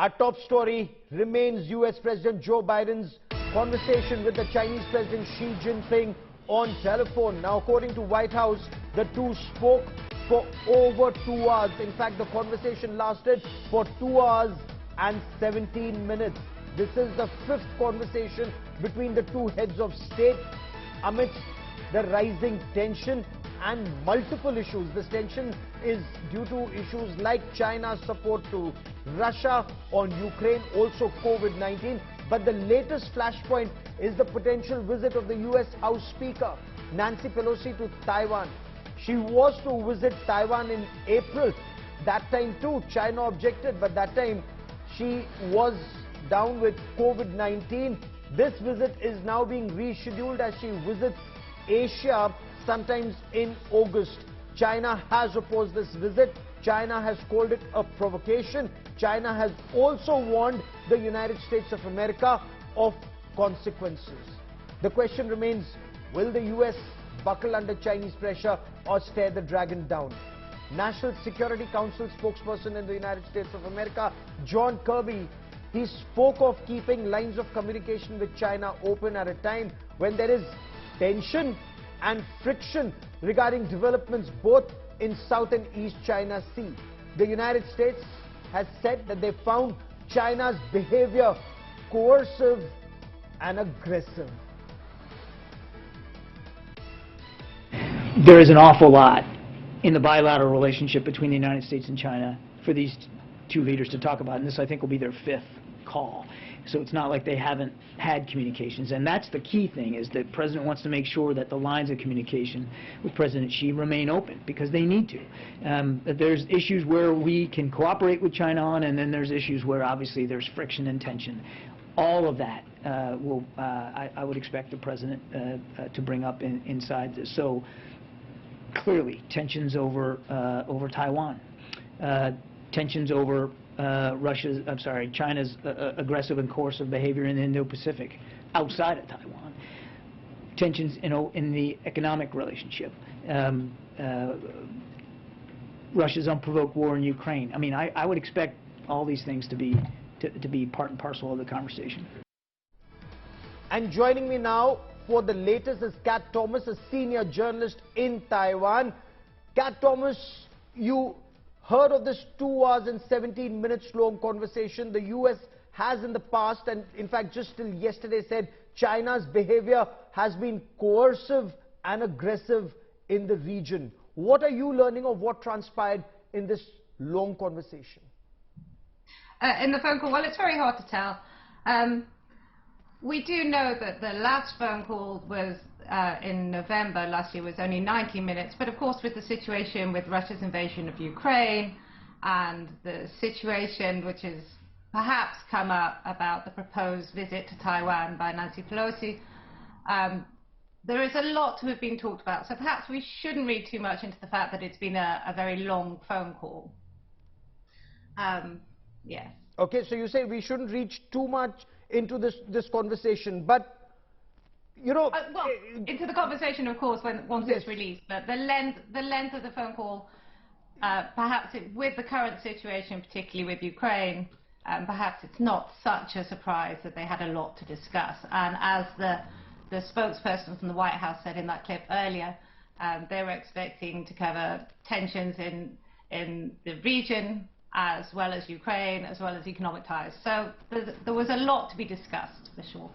Our top story remains US President Joe Biden's conversation with the Chinese President Xi Jinping on telephone. Now, according to White House, the two spoke for over 2 hours. In fact, the conversation lasted for 2 hours and 17 minutes. This is the fifth conversation between the two heads of state amidst the rising tension and multiple issues. This tension is due to issues like China's support to Russia on Ukraine, also COVID-19. But the latest flashpoint is the potential visit of the US House Speaker Nancy Pelosi to Taiwan. She was to visit Taiwan in April. That time too, China objected, but that time she was down with COVID-19. This visit is now being rescheduled as she visits Asia sometimes in August. China has opposed this visit. China has called it a provocation. China has also warned the United States of America of consequences. The question remains, will the US buckle under Chinese pressure or stare the dragon down? National Security Council spokesperson in the United States of America, John Kirby, he spoke of keeping lines of communication with China open at a time when there is tension and friction regarding developments both in South and East China Sea. The United States has said that they found China's behavior coercive and aggressive. There is an awful lot in the bilateral relationship between the United States and China for these two leaders to talk about, and this, I think, will be their fifth call. So it's not like they haven't had communications, and that's the key thing, is that the President wants to make sure that the lines of communication with President Xi remain open, because they need to. There's issues where we can cooperate with China on, and then there's issues where obviously there's friction and tension. All of that I would expect the President to bring up inside this. So clearly, tensions over Taiwan, tensions over China's aggressive and coercive behavior in the Indo-Pacific outside of Taiwan, tensions in the economic relationship, Russia's unprovoked war in Ukraine. I mean, I would expect all these things to be part and parcel of the conversation. And joining me now for the latest is Kat Thomas, a senior journalist in Taiwan. Kat Thomas, you heard of this 2 hours and 17 minutes long conversation. The US has in the past, and in fact just till yesterday, said China's behavior has been coercive and aggressive in the region. What are you learning of what transpired in this long conversation? In the phone call, well, it's very hard to tell. We do know that the last phone call was in November last year, was only 90 minutes, but of course with the situation with Russia's invasion of Ukraine and the situation which has perhaps come up about the proposed visit to Taiwan by Nancy Pelosi, there is a lot to have been talked about, so perhaps we shouldn't read too much into the fact that it's been a very long phone call. Yes. Okay, so you say we shouldn't reach too much into this conversation, but you know, well, into the conversation, of course, once yes, it's released. But the length of the phone call, perhaps with the current situation, particularly with Ukraine, perhaps it's not such a surprise that they had a lot to discuss. And as the spokesperson from the White House said in that clip earlier, they were expecting to cover tensions in the region, as well as Ukraine, as well as economic ties. So there was a lot to be discussed, for sure.